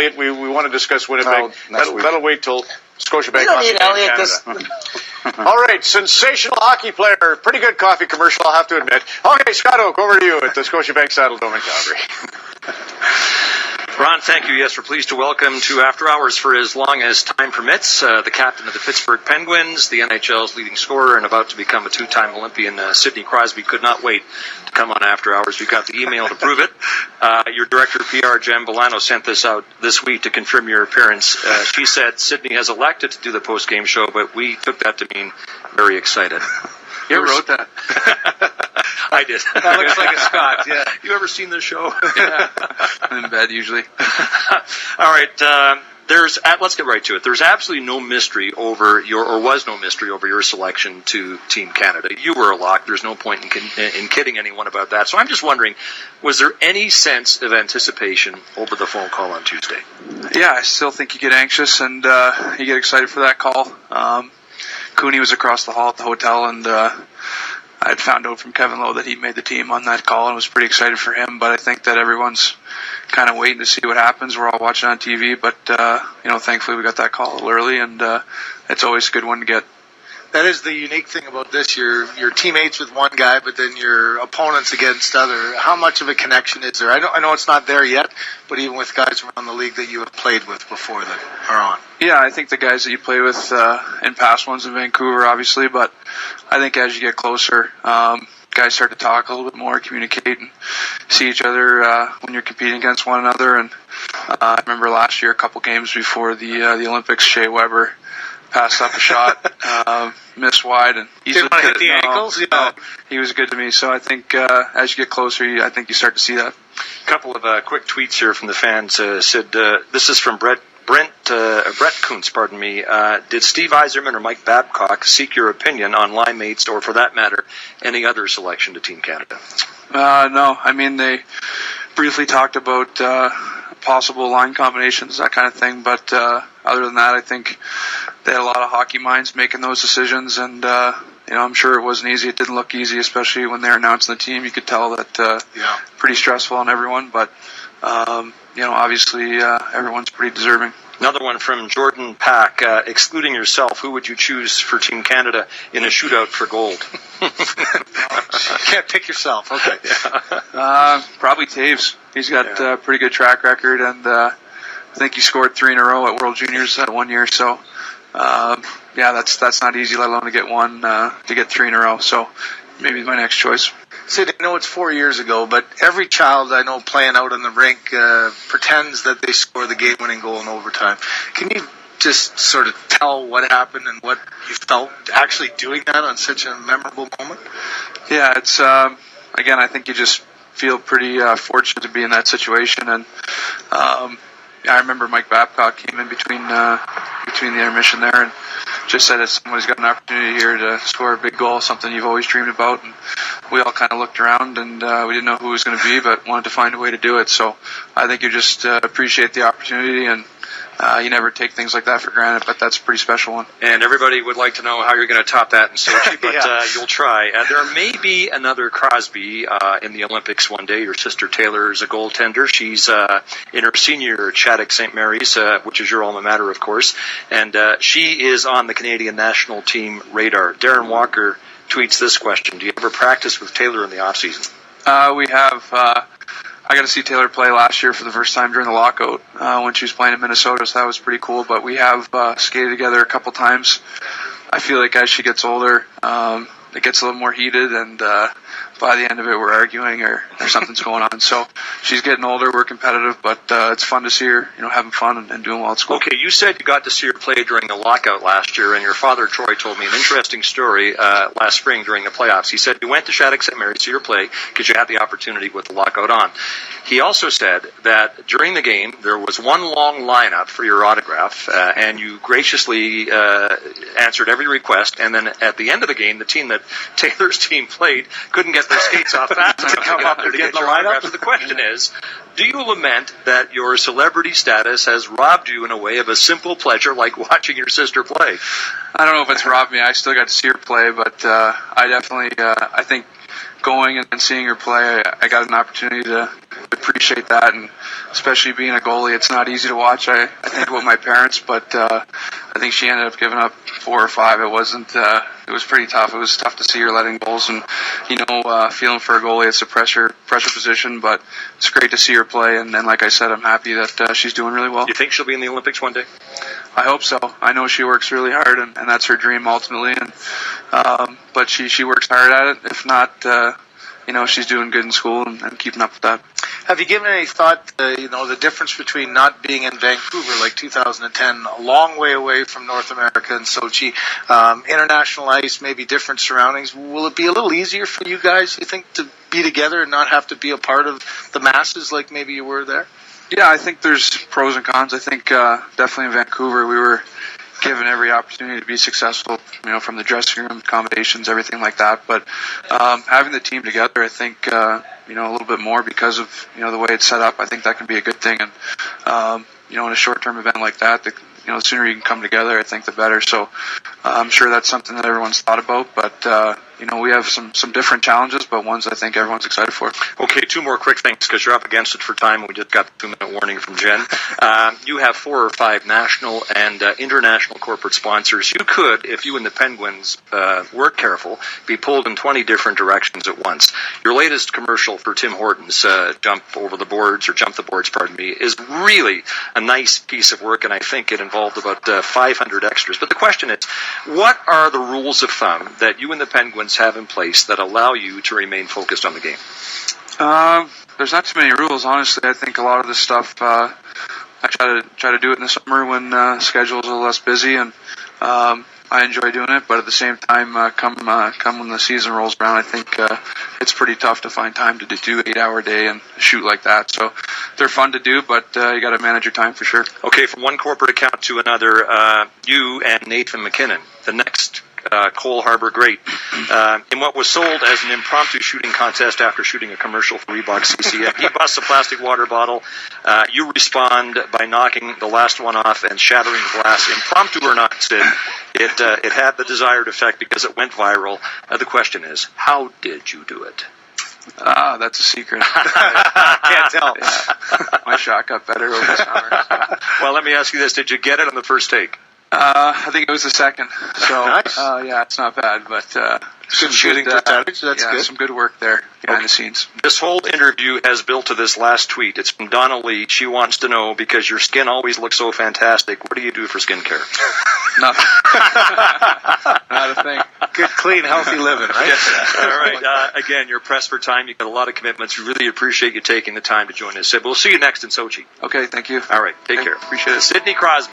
Elliott. We want to discuss Winnipeg. That'll wait till Scotiabank. You don't need Elliott this. All right, sensational hockey player. Pretty good coffee commercial, I'll have to admit. Okay, Scott Oak, over to you at the Scotiabank Saddle Dome in Calgary. Ron, thank you. Yes, we're pleased to welcome to After Hours for as long as time permits, the captain of the Pittsburgh Penguins, the NHL's leading scorer, and about to become a two-time Olympian, Sidney Crosby. Could not wait to come on After Hours. We got the email to prove it. Your director of PR, Jen Bolano, sent this out this week to confirm your appearance. She said Sidney has elected to do the post-game show, but we took that to mean very excited. You wrote that? I did. That looks like a Scott, yeah. You ever seen this show? Yeah. I'm in bed usually. All right. Let's get right to it. There's absolutely no mystery was no mystery over your selection to Team Canada. You were a lock. There's no point in kidding anyone about that. So I'm just wondering, was there any sense of anticipation over the phone call on Tuesday? Yeah, I still think you get anxious and you get excited for that call. Cooney was across the hall at the hotel, and I had found out from Kevin Lowe that he made the team on that call and was pretty excited for him. But I think that everyone's kind of waiting to see what happens. We're all watching on TV, but thankfully we got that call a little early, and it's always a good one to get. That is the unique thing about this. Your teammates with one guy, but then your opponents against other. How much of a connection is there? I know it's not there yet, but even with guys around the league that you have played with before that are on. Yeah, I think the guys that you play with in past ones in Vancouver, obviously, but I think as you get closer, guys start to talk a little bit more, communicate, and see each other when you're competing against one another. And I remember last year, a couple games before the Olympics, Shea Weber passed up a shot, missed wide, and didn't want to hit the ankles. Yeah, he was good to me. So I think as you get closer, I think you start to see that. A couple of quick tweets here from the fans. Said this is from Brett Kuntz. Pardon me. Did Steve Yzerman or Mike Babcock seek your opinion on line mates, or for that matter, any other selection to Team Canada? No. I mean, they briefly talked about possible line combinations, that kind of thing. But other than that, I think they had a lot of hockey minds making those decisions, and I'm sure it wasn't easy. It didn't look easy, especially when they're announcing the team. You could tell that pretty stressful on everyone, but obviously everyone's pretty deserving. Another one from Jordan Pack. Excluding yourself, who would you choose for Team Canada in a shootout for gold? You can't pick yourself. Okay. Probably Taves. He's got a pretty good track record, and I think he scored 3 in a row at World Juniors that 1 year. So, that's not easy, let alone to get 3 in a row. So, maybe my next choice. Sid, I know it's 4 years ago, but every child I know playing out on the rink pretends that they score the game-winning goal in overtime. Can you just sort of tell what happened and what you felt actually doing that on such a memorable moment? Yeah, it's again, I think you just feel pretty fortunate to be in that situation, and I remember Mike Babcock came in between the intermission there and just said, if somebody's got an opportunity here to score a big goal, something you've always dreamed about. And we all kind of looked around, and we didn't know who it was going to be, but wanted to find a way to do it. So I think you just appreciate the opportunity, and you never take things like that for granted, but that's a pretty special one. And everybody would like to know how you're going to top that in Sochi, but you'll try. There may be another Crosby in the Olympics one day. Your sister Taylor is a goaltender. She's in her senior year at Shattuck St. Mary's, which is your alma mater, of course, and she is on the Canadian national team radar. Darren Walker tweets this question: do you ever practice with Taylor in the off-season? We have. I got to see Taylor play last year for the first time during the lockout when she was playing in Minnesota, so that was pretty cool. But we have skated together a couple times. I feel like as she gets older, it gets a little more heated, and by the end of it, we're arguing or something's going on. So she's getting older. We're competitive, but it's fun to see her, having fun and doing well at school. Okay, you said you got to see her play during the lockout last year, and your father, Troy, told me an interesting story last spring during the playoffs. He said you went to Shattuck St. Mary's to see her play because you had the opportunity with the lockout on. He also said that during the game, there was one long lineup for your autograph, and you graciously answered every request, and then at the end of the game, the team that Taylor's team played couldn't get their skates off fast enough to come up there to get your autograph. So the question is, do you lament that your celebrity status has robbed you in a way of a simple pleasure like watching your sister play? I don't know if it's robbed me. I still got to see her play, but I definitely, I think going and seeing her play, I got an opportunity to appreciate that, and especially being a goalie, it's not easy to watch. I think about my parents, but I think she ended up giving up 4 or 5. It wasn't. It was pretty tough. It was tough to see her letting goals, and feeling for a goalie, it's a pressure position, but it's great to see her play. And like I said, I'm happy that she's doing really well. You think she'll be in the Olympics one day? I hope so. I know she works really hard, and that's her dream ultimately. And but she works hard at it. If not, she's doing good in school and keeping up with that. Have you given any thought, the difference between not being in Vancouver like 2010, a long way away from North America and Sochi, international ice, maybe different surroundings? Will it be a little easier for you guys, you think, to be together and not have to be a part of the masses like maybe you were there? Yeah, I think there's pros and cons. I think definitely in Vancouver we were given every opportunity to be successful, from the dressing room, accommodations, everything like that. But having the team together, I think, a little bit more because of, the way it's set up, I think that can be a good thing. And, in a short-term event like that, the sooner you can come together, I think the better. So I'm sure that's something that everyone's thought about. But, we have some different challenges, but ones I think everyone's excited for. Okay, 2 more quick things because you're up against it for time. We just got the 2-minute warning from Jen. You have 4 or 5 national and international corporate sponsors. You could, if you and the Penguins weren't careful, be pulled in 20 different directions at once. Your latest commercial for Tim Hortons, Jump the Boards, is really a nice piece of work, and I think it involved about 500 extras. But the question is, what are the rules of thumb that you and the Penguins have in place that allow you to remain focused on the game? There's not too many rules, honestly. I think a lot of this stuff, I try to do it in the summer when schedules are less busy, and I enjoy doing it. But at the same time, come when the season rolls around, I think it's pretty tough to find time to do 8-hour day and shoot like that. So they're fun to do, but you got to manage your time for sure. Okay, from one corporate account to another, you and Nathan McKinnon, the next Cole Harbour great, in what was sold as an impromptu shooting contest after shooting a commercial for Reebok CCM. He busts a plastic water bottle. You respond by knocking the last one off and shattering the glass. Impromptu or not, Sid, it had the desired effect because it went viral. The question is, how did you do it? That's a secret. Can't tell. Yeah. My shot got better over the summer. Well, let me ask you this. Did you get it on the first take? I think it was the second. So, nice. Yeah, it's not bad, but good shooting percentage. That's good. Some good work there behind the scenes. This whole interview has built to this last tweet. It's from Donna Lee. She wants to know, because your skin always looks so fantastic, what do you do for skincare? Nothing. Not a thing. Good, clean, healthy living, right? Yes. All right. Again, you're pressed for time. You've got a lot of commitments. We really appreciate you taking the time to join us. Sid, we'll see you next in Sochi. Okay, thank you. All right. Take care. Appreciate it. Sidney Crosby.